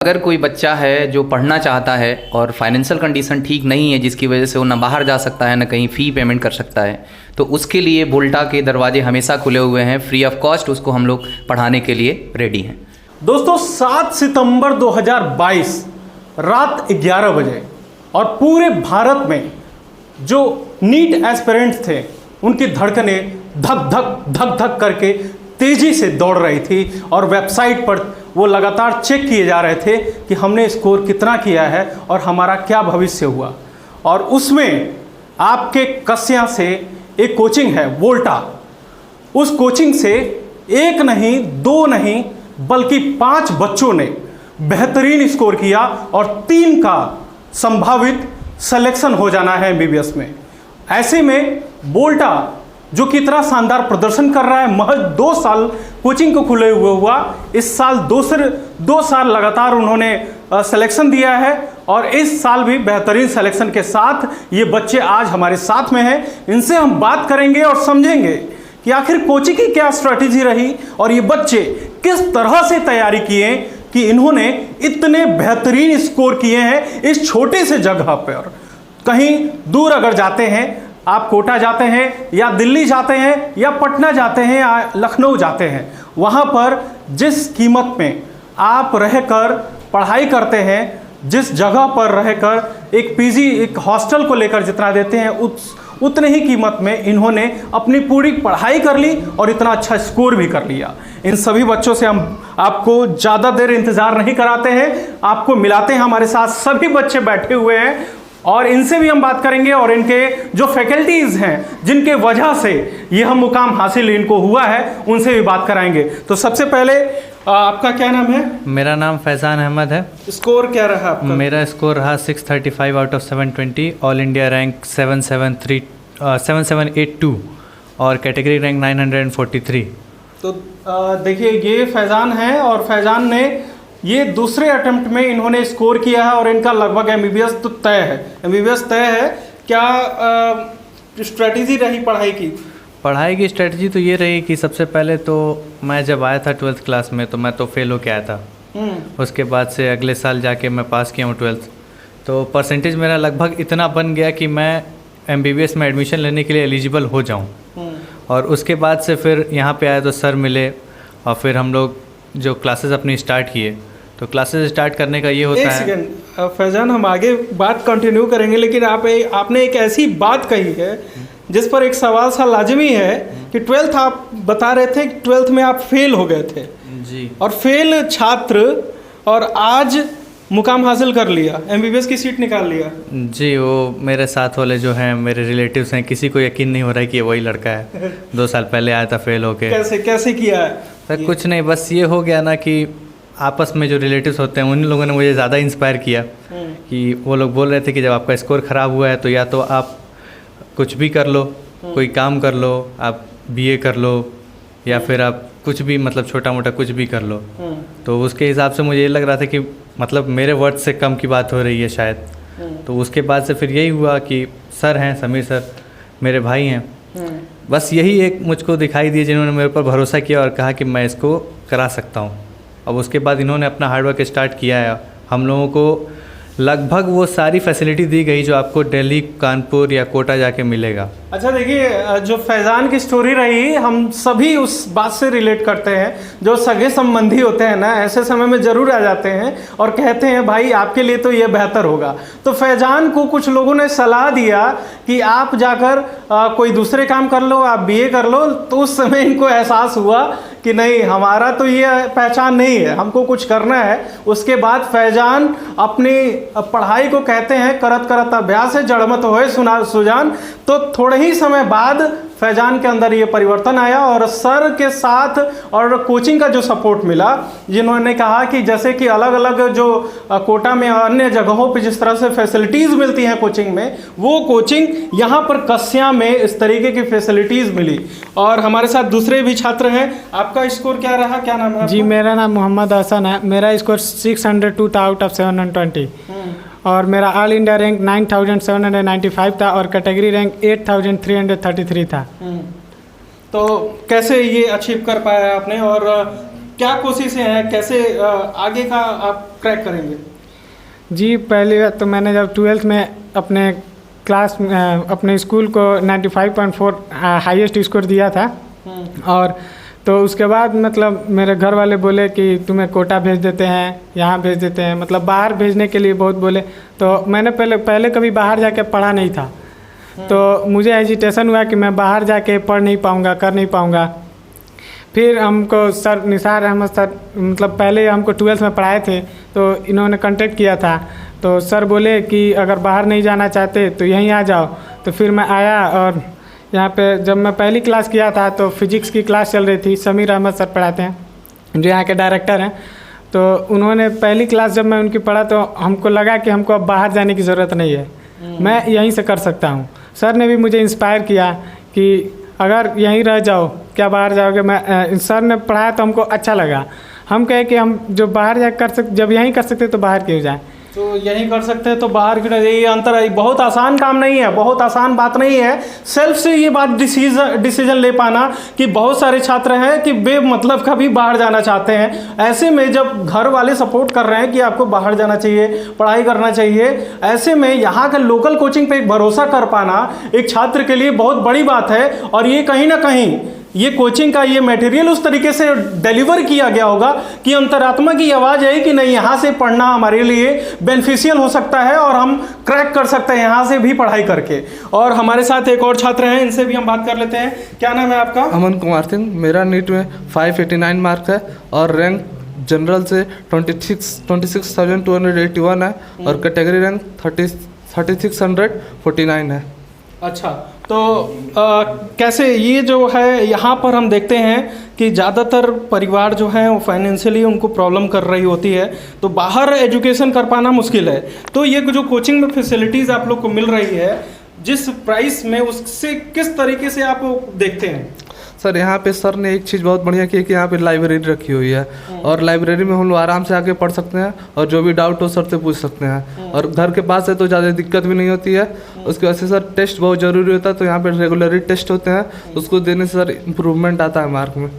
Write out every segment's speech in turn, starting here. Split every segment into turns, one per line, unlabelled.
अगर कोई बच्चा है जो पढ़ना चाहता है और फाइनेंशियल कंडीशन ठीक नहीं है, जिसकी वजह से वो ना बाहर जा सकता है ना कहीं फ़ी पेमेंट कर सकता है, तो उसके लिए बोल्टा के दरवाजे हमेशा खुले हुए हैं। फ्री ऑफ कॉस्ट उसको हम लोग पढ़ाने के लिए रेडी हैं।
दोस्तों 7 सितंबर 2022 रात 11 बजे और पूरे भारत में जो नीट एस्पिरेंट्स थे उनकी धड़कनें धक धक धक धक करके तेजी से दौड़ रही थी और वेबसाइट पर वो लगातार चेक किए जा रहे थे कि हमने स्कोर कितना किया है और हमारा क्या भविष्य हुआ। और उसमें आपके कस्या से एक कोचिंग है बोल्टा, उस कोचिंग से एक नहीं दो नहीं बल्कि 5 बच्चों ने बेहतरीन स्कोर किया और 3 का संभावित सिलेक्शन हो जाना है एमबीबीएस में। ऐसे में बोल्टा जो कि इतना शानदार प्रदर्शन कर रहा है, महज 2 साल कोचिंग को खुले हुए हुआ, इस साल 2 साल लगातार उन्होंने सिलेक्शन दिया है और इस साल भी बेहतरीन सिलेक्शन के साथ ये बच्चे आज हमारे साथ में हैं। इनसे हम बात करेंगे और समझेंगे कि आखिर कोचिंग की क्या स्ट्रैटेजी रही और ये बच्चे किस तरह से तैयारी किए कि इन्होंने इतने बेहतरीन स्कोर किए हैं इस छोटे से जगह पर। कहीं दूर अगर जाते हैं, आप कोटा जाते हैं या दिल्ली जाते हैं या पटना जाते हैं या लखनऊ जाते हैं, वहाँ पर जिस कीमत में आप रहकर पढ़ाई करते हैं, जिस जगह पर रहकर एक पीजी एक हॉस्टल को लेकर जितना देते हैं उतने ही कीमत में इन्होंने अपनी पूरी पढ़ाई कर ली और इतना अच्छा स्कोर भी कर लिया। इन सभी बच्चों से हम आपको ज़्यादा देर इंतज़ार नहीं कराते हैं, आपको मिलाते हैं। हमारे साथ सभी बच्चे बैठे हुए हैं और इनसे भी हम बात करेंगे और इनके जो फैकल्टीज़ हैं जिनके वजह से यह मुकाम हासिल इनको हुआ है उनसे भी बात कराएंगे। तो सबसे पहले आपका क्या नाम है?
मेरा नाम फैज़ान अहमद है।
स्कोर क्या रहा आपका?
मेरा स्कोर रहा 635 out of 720, all India rank 7782 और कैटेगरी रैंक 943।
तो देखिए ये फैज़ान है और फैज़ान ने ये दूसरे अटेम्प्ट में इन्होंने स्कोर किया है और इनका लगभग एमबीबीएस तो तय है। एमबीबीएस तय है। क्या स्ट्रेटजी रही पढ़ाई की?
पढ़ाई की स्ट्रेटजी तो ये रही कि सबसे पहले तो मैं जब आया था 12th क्लास में तो मैं तो फेल होके आया था। उसके बाद से अगले साल जाके मैं पास किया हूँ 12th, तो परसेंटेज मेरा लगभग इतना बन गया कि मैं एमबीबीएस में एडमिशन लेने के लिए एलिजिबल हो जाऊँ। और उसके बाद से फिर यहाँ पे आए तो सर मिले और फिर हम लोग जो क्लासेस अपनी स्टार्ट किए। तो क्लासेस स्टार्ट करने का ये होता है।
एक सेकेंड फैज़ान, हम आगे बात कंटिन्यू करेंगे, लेकिन आपने एक ऐसी बात कही है जिस पर एक सवाल सा लाजमी है कि 12th आप बता रहे थे कि 12th में आप फेल हो गए थे
जी, और
फेल छात्र और आज मुकाम हासिल कर लिया, एमबीबीएस की सीट निकाल लिया।
जी, वो मेरे साथ वाले जो हैं मेरे रिलेटिव्स हैं, किसी को यकीन नहीं हो रहा है कि ये वही लड़का है 2 साल पहले आया था फेल होके।
कैसे किया है?
सर कुछ नहीं, बस ये हो गया ना कि आपस में जो रिलेटिव्स होते हैं उन लोगों ने मुझे ज़्यादा इंस्पायर किया कि वो लोग बोल रहे थे कि जब आपका स्कोर ख़राब हुआ है तो या तो आप कुछ भी कर लो, कोई काम कर लो, आप बीए कर लो या फिर आप कुछ भी मतलब छोटा मोटा कुछ भी कर लो। तो उसके हिसाब से मुझे ये लग रहा था कि मतलब मेरे वर्ड से कम की बात हो रही है शायद। तो उसके बाद से फिर यही हुआ कि सर हैं समीर सर, मेरे भाई हैं, बस यही एक मुझको दिखाई दिए जिन्होंने मेरे ऊपर भरोसा किया और कहा कि मैं इसको करा सकता हूँ। अब उसके बाद इन्होंने अपना हार्डवर्क स्टार्ट किया है। हम लोगों को लगभग वो सारी फैसिलिटी दी गई जो आपको दिल्ली, कानपुर या कोटा जाके मिलेगा।
अच्छा देखिए, जो फैज़ान की स्टोरी रही, हम सभी उस बात से रिलेट करते हैं। जो सगे संबंधी होते हैं ना, ऐसे समय में ज़रूर आ जाते हैं और कहते हैं भाई आपके लिए तो ये बेहतर होगा। तो फैज़ान को कुछ लोगों ने सलाह दिया कि आप जाकर कोई दूसरे काम कर लो, आप बीए कर लो। तो उस समय इनको एहसास हुआ कि नहीं, हमारा तो ये पहचान नहीं है, हमको कुछ करना है। उसके बाद फैज़ान अपनी पढ़ाई को कहते हैं करत करत अभ्यास है जड़मत होए सुजान। तो थोड़े ही समय बाद फैज़ान के अंदर ये परिवर्तन आया और सर के साथ और कोचिंग का जो सपोर्ट मिला, जिन्होंने कहा कि जैसे कि अलग अलग जो कोटा में अन्य जगहों पे जिस तरह से फैसिलिटीज़ मिलती हैं कोचिंग में, वो कोचिंग यहाँ पर कस्या में इस तरीके की फैसिलिटीज़ मिली। और हमारे साथ दूसरे भी छात्र हैं। आपका स्कोर क्या रहा, क्या नाम है?
जी, मेरा नाम मोहम्मद हसन है। मेरा स्कोर 602 था आउट ऑफ 720 और मेरा ऑल इंडिया रैंक 9795 था और कैटेगरी रैंक 8333 था।
तो कैसे ये अचीव कर पाया आपने और क्या कोशिशें हैं, कैसे आगे का आप क्रैक करेंगे?
जी पहली बात तो मैंने जब 12th में अपने क्लास अपने स्कूल को 95.4 हाईएस्ट स्कोर दिया था। और तो उसके बाद मतलब मेरे घर वाले बोले कि तुम्हें कोटा भेज देते हैं, यहाँ भेज देते हैं, मतलब बाहर भेजने के लिए बहुत बोले। तो मैंने पहले कभी बाहर जाके पढ़ा नहीं था, तो मुझे हेजिटेशन हुआ कि मैं बाहर जाके पढ़ नहीं पाऊँगा, कर नहीं पाऊँगा। फिर हमको सर निसार अहमद सर मतलब पहले हमको 12th में पढ़ाए थे, तो इन्होंने कांटेक्ट किया था। तो सर बोले कि अगर बाहर नहीं जाना चाहते तो यहीं आ जाओ। तो फिर मैं आया और यहाँ पे जब मैं पहली क्लास किया था तो फिजिक्स की क्लास चल रही थी, समीर अहमद सर पढ़ाते हैं जो यहाँ के डायरेक्टर हैं। तो उन्होंने पहली क्लास जब मैं उनकी पढ़ा तो हमको लगा कि हमको अब बाहर जाने की ज़रूरत नहीं है, मैं यहीं से कर सकता हूँ। सर ने भी मुझे इंस्पायर किया कि अगर यहीं रह जाओ, क्या बाहर जाओगे। मैं सर ने पढ़ाया तो हमको अच्छा लगा। हम कहे कि हम जो बाहर जा कर सकते, जब यहीं कर सकते तो बाहर क्यों जाएं।
तो यहीं कर सकते हैं तो बाहर क्यों नहीं? ये अंतर है, बहुत आसान काम नहीं है, बहुत आसान बात नहीं है सेल्फ से ये बात डिसीजन ले पाना कि बहुत सारे छात्र हैं कि बेमतलब का भी बाहर जाना चाहते हैं। ऐसे में जब घर वाले सपोर्ट कर रहे हैं कि आपको बाहर जाना चाहिए, पढ़ाई करना चाहिए, ऐसे में यहाँ का लोकल कोचिंग पे एक भरोसा कर पाना एक छात्र के लिए बहुत बड़ी बात है। और ये कहीं ना कहीं ये कोचिंग का ये मटेरियल उस तरीके से डिलीवर किया गया होगा कि अंतरात्मा की आवाज़ है कि नहीं, यहाँ से पढ़ना हमारे लिए बेनिफिशियल हो सकता है और हम क्रैक कर सकते हैं यहाँ से भी पढ़ाई करके। और हमारे साथ एक और छात्र हैं, इनसे भी हम बात कर लेते हैं। क्या नाम है आपका?
अमन कुमार सिंह। मेरा नीट में 589 मार्क है और रैंक जनरल से 26,281 है और कैटेगरी रैंक 3649 है।
अच्छा, तो कैसे ये जो है यहाँ पर हम देखते हैं कि ज़्यादातर परिवार जो है वो फाइनेंशियली उनको प्रॉब्लम कर रही होती है, तो बाहर एजुकेशन कर पाना मुश्किल है। तो ये जो कोचिंग में फैसिलिटीज़ आप लोग को मिल रही है जिस प्राइस में, उससे किस तरीके से आप देखते हैं?
सर यहाँ पे सर ने एक चीज़ बहुत बढ़िया की है कि यहाँ पे लाइब्रेरी रखी हुई है और लाइब्रेरी में हम लोग आराम से आके पढ़ सकते हैं और जो भी डाउट हो सर से पूछ सकते हैं। और घर के पास है तो ज़्यादा दिक्कत भी नहीं होती है। उसकी वजह से सर टेस्ट बहुत ज़रूरी होता है, तो यहाँ पे रेगुलरली टेस्ट होते हैं, उसको देने से सर इम्प्रूवमेंट आता है मार्क में।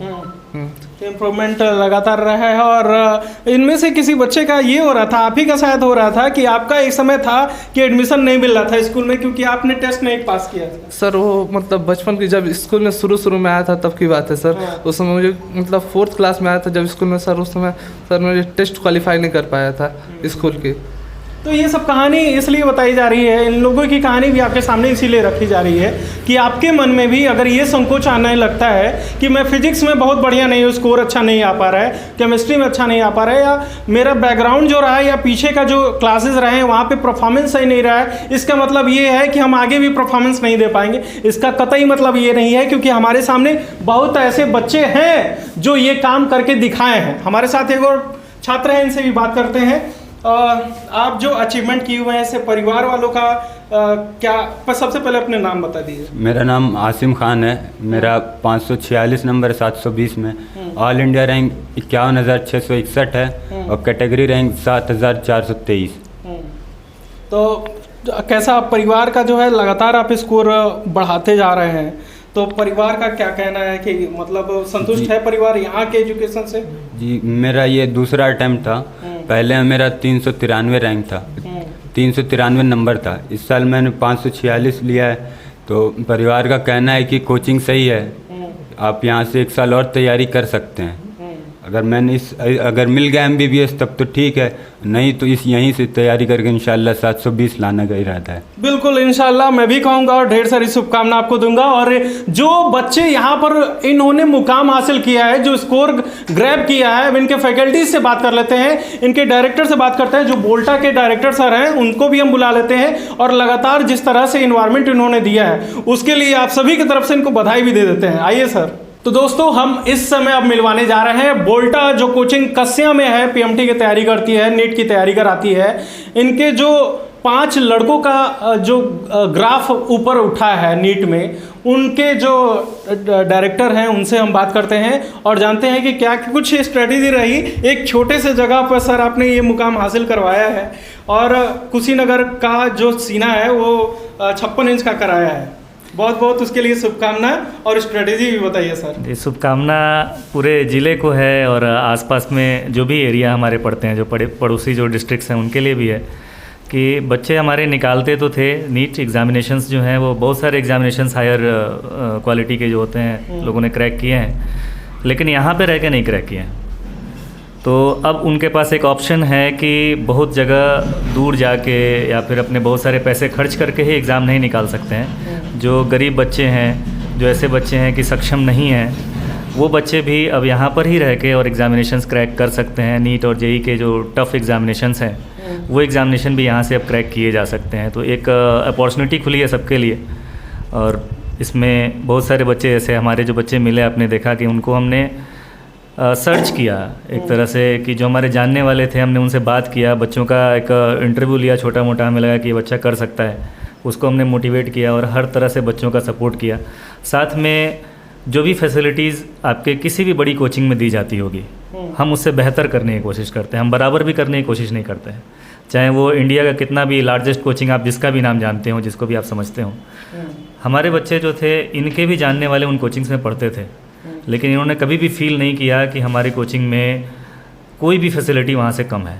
इम्प्रूवमेंट लगातार रहा है। और इनमें से किसी बच्चे का ये हो रहा था, आप ही का शायद हो रहा था कि आपका एक समय था कि एडमिशन नहीं मिल रहा था स्कूल में क्योंकि आपने टेस्ट नहीं पास किया था।
सर वो मतलब बचपन की जब स्कूल में शुरू में आया था तब की बात है सर। उस समय मुझे मतलब 4th क्लास में आया था जब स्कूल में सर, उस समय सर मुझे टेस्ट क्वालिफाई नहीं कर पाया था स्कूल की।
तो ये सब कहानी इसलिए बताई जा रही है, इन लोगों की कहानी भी आपके सामने इसीलिए रखी जा रही है कि आपके मन में भी अगर ये संकोच आने लगता है कि मैं फिजिक्स में बहुत बढ़िया नहीं हूँ, स्कोर अच्छा नहीं आ पा रहा है, केमिस्ट्री में अच्छा नहीं आ पा रहा है, या मेरा बैकग्राउंड जो रहा है या पीछे का जो क्लासेस रहे हैं वहाँ पे परफॉर्मेंस सही नहीं रहा है, इसका मतलब ये है कि हम आगे भी परफॉर्मेंस नहीं दे पाएंगे। इसका कतई मतलब ये नहीं है, क्योंकि हमारे सामने बहुत ऐसे बच्चे हैं जो ये काम करके दिखाए हैं। हमारे साथ एक और छात्र हैं, इनसे भी बात करते हैं। आप जो अचीवमेंट किए हुए हैं इससे परिवार वालों का क्या, पर सबसे पहले अपने नाम बता दीजिए।
मेरा नाम आसिम खान है, मेरा 546 नंबर 720 में, ऑल इंडिया रैंक 51,661 है और कैटेगरी रैंक 7,423।
तो कैसा परिवार का जो है लगातार आप स्कोर बढ़ाते जा रहे हैं, तो परिवार का क्या कहना है कि मतलब संतुष्ट है परिवार यहाँ के एजुकेशन से?
जी मेरा ये दूसरा अटैम्प्ट था, पहले मेरा 393 रैंक था, 393 नंबर था। इस साल मैंने 546 लिया है। तो परिवार का कहना है कि कोचिंग सही है, आप यहाँ से 1 साल और तैयारी कर सकते हैं। अगर मिल गया MBBS तब तो ठीक है, नहीं तो यहीं से तैयारी करके इंशाल्लाह 720 लाना का इरादा है।
बिल्कुल इंशाल्लाह, मैं भी कहूँगा और ढेर सारी शुभकामना आपको दूंगा। और जो बच्चे यहाँ पर इन्होंने मुकाम हासिल किया है, जो स्कोर ग्रैब किया है, अब इनके फैकल्टीज से बात कर लेते हैं, इनके डायरेक्टर से बात करते हैं। जो बोल्टा के डायरेक्टर सर हैं उनको भी हम बुला लेते हैं, और लगातार जिस तरह से इन्वायरमेंट इन्होंने दिया है उसके लिए आप सभी की तरफ से इनको बधाई भी दे देते हैं। आइए सर। तो दोस्तों, हम इस समय अब मिलवाने जा रहे हैं बोल्टा, जो कोचिंग कस्या में है, PMT की तैयारी करती है, नीट की तैयारी कराती है। इनके जो 5 लड़कों का जो ग्राफ ऊपर उठा है नीट में, उनके जो डायरेक्टर हैं उनसे हम बात करते हैं और जानते हैं कि क्या कुछ स्ट्रेटेजी रही। एक छोटे से जगह पर सर आपने ये मुकाम हासिल करवाया है और कुशीनगर का जो सीना है वो 56 इंच का कराया है। बहुत बहुत उसके लिए शुभकामनाएं और स्ट्रेटेजी भी बताइए सर।
जी, शुभकामना पूरे ज़िले को है और आसपास में जो भी एरिया हमारे पड़ते हैं, जो पड़ोसी जो डिस्ट्रिक्ट्स हैं उनके लिए भी है कि बच्चे हमारे निकालते तो थे नीट एग्जामिनेशंस जो हैं वो बहुत सारे एग्जामिनेशंस हायर क्वालिटी के जो होते हैं लोगों ने क्रैक किए हैं, लेकिन यहाँ पे रह के नहीं क्रैक किए हैं। तो अब उनके पास एक ऑप्शन है कि बहुत जगह दूर जाके या फिर अपने बहुत सारे पैसे खर्च करके ही एग्ज़ाम नहीं निकाल सकते हैं। जो गरीब बच्चे हैं, जो ऐसे बच्चे हैं कि सक्षम नहीं हैं, वो बच्चे भी अब यहाँ पर ही रह के और एग्ज़ामिनेशंस क्रैक कर सकते हैं। नीट और जेई के जो टफ़ एग्ज़ामिनेशंस हैं वो एग्ज़ामिनेशन भी यहाँ से अब क्रैक किए जा सकते हैं। तो एक अपॉर्चुनिटी खुली है सबके लिए और इसमें बहुत सारे बच्चे ऐसे हमारे जो बच्चे मिले, आपने देखा कि उनको हमने सर्च किया एक तरह से कि जो हमारे जानने वाले थे हमने उनसे बात किया, बच्चों का एक इंटरव्यू लिया छोटा मोटा, हमें लगा कि ये बच्चा कर सकता है, उसको हमने मोटिवेट किया और हर तरह से बच्चों का सपोर्ट किया। साथ में जो भी फैसिलिटीज़ आपके किसी भी बड़ी कोचिंग में दी जाती होगी हम उससे बेहतर करने की कोशिश करते हैं, हम बराबर भी करने की कोशिश नहीं करते हैं। चाहे वो इंडिया का कितना भी लार्जेस्ट कोचिंग आप जिसका भी नाम जानते हो, जिसको भी आप समझते हो, हमारे बच्चे जो थे इनके भी जानने वाले उन कोचिंग्स में पढ़ते थे, लेकिन इन्होंने कभी भी फील नहीं किया कि हमारी कोचिंग में कोई भी फैसिलिटी वहाँ से कम है।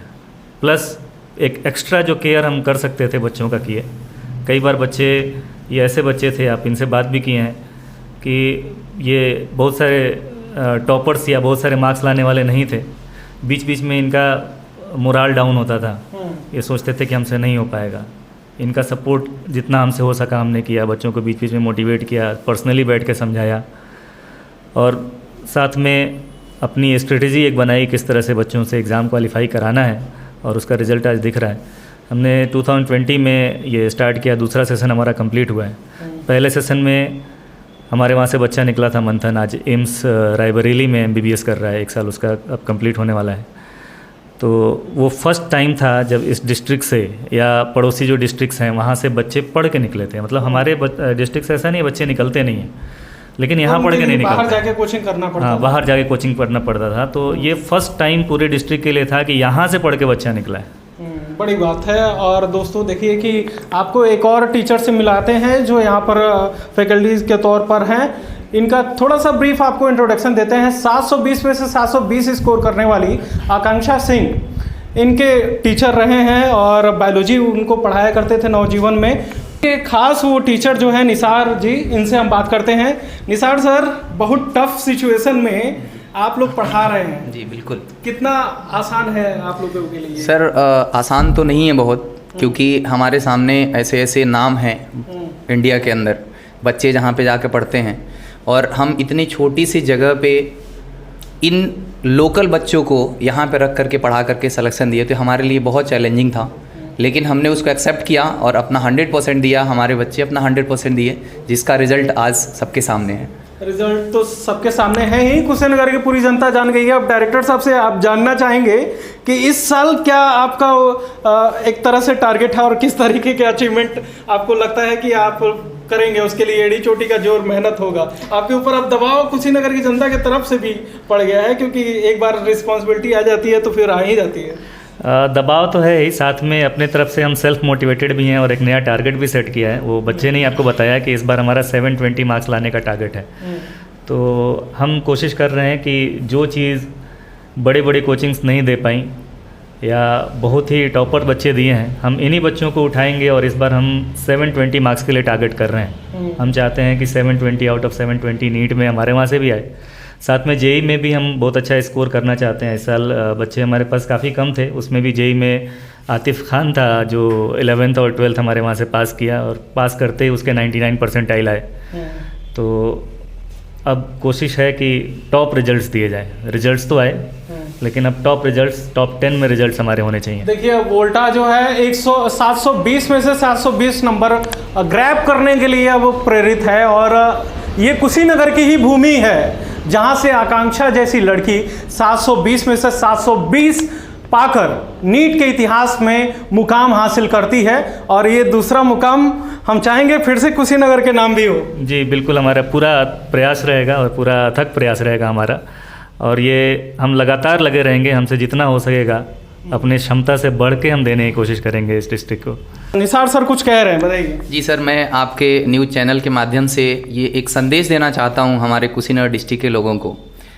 प्लस एक एक्स्ट्रा जो केयर हम कर सकते थे बच्चों का किए। कई बार बच्चे, ये ऐसे बच्चे थे, आप इनसे बात भी किए हैं कि ये बहुत सारे टॉपर्स या बहुत सारे मार्क्स लाने वाले नहीं थे, बीच बीच में इनका मोराल डाउन होता था, ये सोचते थे कि हमसे नहीं हो पाएगा। इनका सपोर्ट जितना हमसे हो सका हमने किया, बच्चों को बीच बीच में मोटिवेट किया, पर्सनली बैठ के समझाया और साथ में अपनी स्ट्रेटजी एक बनाई किस तरह से बच्चों से एग्ज़ाम क्वालिफाई कराना है और उसका रिज़ल्ट आज दिख रहा है। हमने 2020 में ये स्टार्ट किया, दूसरा सेशन हमारा कंप्लीट हुआ है। पहले सेशन में हमारे वहाँ से बच्चा निकला था मंथन, आज एम्स रायबरेली में MBBS कर रहा है, 1 साल उसका अब कंप्लीट होने वाला है। तो वो फर्स्ट टाइम था जब इस डिस्ट्रिक्ट से या पड़ोसी जो डिस्ट्रिक्ट्स हैं वहाँ से बच्चे पढ़ के निकले थे। मतलब हमारे डिस्ट्रिक्ट से ऐसा नहीं बच्चे निकलते नहीं हैं, लेकिन यहाँ पढ़ के नहीं निकलते,
बाहर जाके कोचिंग करना पड़ता
हाँ, बाहर जाके कोचिंग पढ़ना पड़ता था। तो ये फर्स्ट टाइम पूरे डिस्ट्रिक्ट के लिए था कि यहाँ से पढ़ के बच्चा निकला है।
बड़ी बात है। और दोस्तों देखिए कि आपको एक और टीचर से मिलाते हैं जो यहाँ पर फैकल्टीज़ के तौर पर हैं। इनका थोड़ा सा ब्रीफ आपको इंट्रोडक्शन देते हैं। 720 में से 720 स्कोर करने वाली आकांक्षा सिंह इनके टीचर रहे हैं और बायोलॉजी उनको पढ़ाया करते थे नवजीवन में। ये खास वो टीचर जो है निसार जी, इनसे हम बात करते हैं। निसार सर, बहुत टफ सिचुएशन में आप लोग पढ़ा रहे हैं।
जी बिल्कुल।
कितना आसान है आप लोगों के लिए?
सर आसान तो नहीं है बहुत, क्योंकि हमारे सामने ऐसे ऐसे नाम हैं इंडिया के अंदर, बच्चे जहाँ पे जाके पढ़ते हैं, और हम इतनी छोटी सी जगह पे इन लोकल बच्चों को यहाँ पे रख करके पढ़ा करके सिलेक्शन दिए, तो हमारे लिए बहुत चैलेंजिंग था। लेकिन हमने उसको एक्सेप्ट किया और अपना 100% दिया। हमारे बच्चे अपना 100% दिए, जिसका रिज़ल्ट आज सबके सामने है।
रिजल्ट तो सबके सामने है ही, कुशीनगर की पूरी जनता जान गई है। अब डायरेक्टर साहब से आप जानना चाहेंगे कि इस साल क्या आपका एक तरह से टारगेट है और किस तरीके के अचीवमेंट आपको लगता है कि आप करेंगे? उसके लिए एड़ी चोटी का जोर मेहनत होगा आपके ऊपर। अब दबाव कुशीनगर की जनता की तरफ से भी पड़ गया है, क्योंकि एक बार रिस्पॉन्सिबिलिटी आ जाती है तो फिर आ ही जाती है।
दबाव तो है ही, साथ में अपने तरफ से हम सेल्फ मोटिवेटेड भी हैं और एक नया टारगेट भी सेट किया है। वो बच्चे ने आपको बताया कि इस बार हमारा 720 मार्क्स लाने का टारगेट है। तो हम कोशिश कर रहे हैं कि जो चीज़ बड़े बड़े कोचिंग्स नहीं दे पाई या बहुत ही टॉपर बच्चे दिए हैं, हम इन्हीं बच्चों को उठाएंगे और इस बार हम 720 मार्क्स के लिए टारगेट कर रहे हैं। हम चाहते हैं कि 720 आउट ऑफ 720 नीट में हमारे वहाँ से भी आए। साथ में जेई में भी हम बहुत अच्छा स्कोर करना चाहते हैं। इस साल बच्चे हमारे पास काफ़ी कम थे, उसमें भी जेई में आतिफ़ खान था जो 11th और 12th हमारे वहाँ से पास किया और पास करते ही उसके 99 परसेंटाइल आए। तो अब कोशिश है कि टॉप रिजल्ट्स दिए जाए। रिजल्ट्स तो आए, लेकिन अब टॉप रिजल्ट्स, टॉप 10 में रिजल्ट्स हमारे होने चाहिए।
देखिए वोल्टा जो है 720 में से 720 नंबर ग्रैब करने के लिए अब प्रेरित है, और ये कुशीनगर की ही भूमि है जहां से आकांक्षा जैसी लड़की 720 में से 720 पाकर नीट के इतिहास में मुकाम हासिल करती है। और ये दूसरा मुकाम हम चाहेंगे फिर से कुशीनगर के नाम भी हो।
जी बिल्कुल, हमारा पूरा प्रयास रहेगा और पूरा अथक प्रयास रहेगा हमारा, और ये हम लगातार लगे रहेंगे। हमसे जितना हो सकेगा अपने क्षमता से बढ़ के हम देने की कोशिश करेंगे इस डिस्ट्रिक्ट को।
निसार सर कुछ कह रहे हैं, बताइए।
जी सर, मैं आपके न्यूज़ चैनल के माध्यम से ये एक संदेश देना चाहता हूँ हमारे कुशीनगर डिस्ट्रिक्ट के लोगों को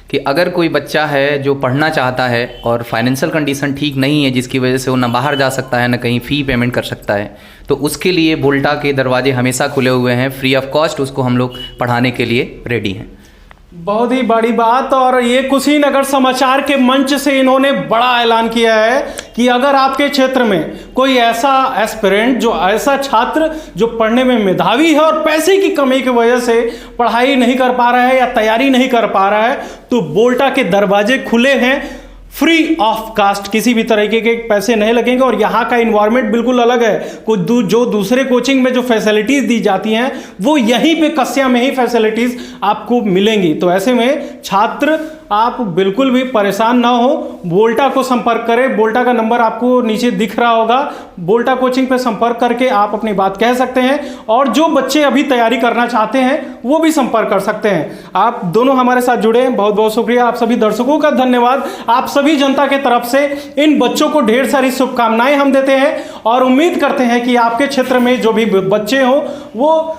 कि अगर कोई बच्चा है जो पढ़ना चाहता है और फाइनेंशियल कंडीशन ठीक नहीं है, जिसकी वजह से वो ना बाहर जा सकता है ना कहीं फ़ी पेमेंट कर सकता है, तो उसके लिए बोल्टा के दरवाजे हमेशा खुले हुए हैं। फ्री ऑफ कॉस्ट उसको हम लोग पढ़ाने के लिए रेडी हैं।
बहुत ही बड़ी बात। और ये कुशीनगर समाचार के मंच से इन्होंने बड़ा ऐलान किया है कि अगर आपके क्षेत्र में कोई ऐसा एस्पिरेंट, जो ऐसा छात्र जो पढ़ने में मेधावी है और पैसे की कमी की वजह से पढ़ाई नहीं कर पा रहा है या तैयारी नहीं कर पा रहा है, तो बोल्टा के दरवाजे खुले हैं। फ्री ऑफ कास्ट, किसी भी तरीके के पैसे नहीं लगेंगे। और यहाँ का इन्वायरमेंट बिल्कुल अलग है। जो दूसरे कोचिंग में जो फैसिलिटीज़ दी जाती हैं वो यहीं पे कस्या में ही फैसिलिटीज़ आपको मिलेंगी। तो ऐसे में छात्र आप बिल्कुल भी परेशान ना हो, बोल्टा को संपर्क करें। बोल्टा का नंबर आपको नीचे दिख रहा होगा। बोल्टा कोचिंग पे संपर्क करके आप अपनी बात कह सकते हैं। और जो बच्चे अभी तैयारी करना चाहते हैं वो भी संपर्क कर सकते हैं। आप दोनों हमारे साथ जुड़े हैं, बहुत बहुत शुक्रिया। आप सभी दर्शकों का धन्यवाद। आप सभी जनता के तरफ से इन बच्चों को ढेर सारी शुभकामनाएं हम देते हैं और उम्मीद करते हैं कि आपके क्षेत्र में जो भी बच्चे हों वो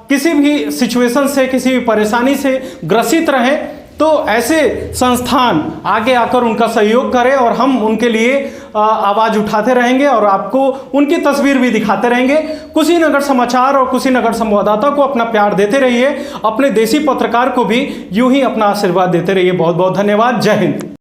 किसी भी सिचुएशन से, किसी भी परेशानी से ग्रसित रहें, तो ऐसे संस्थान आगे आकर उनका सहयोग करें और हम उनके लिए आवाज़ उठाते रहेंगे और आपको उनकी तस्वीर भी दिखाते रहेंगे। कुशीनगर समाचार और कुशीनगर संवाददाता को अपना प्यार देते रहिए। अपने देसी पत्रकार को भी यूं ही अपना आशीर्वाद देते रहिए। बहुत बहुत धन्यवाद। जय हिंद।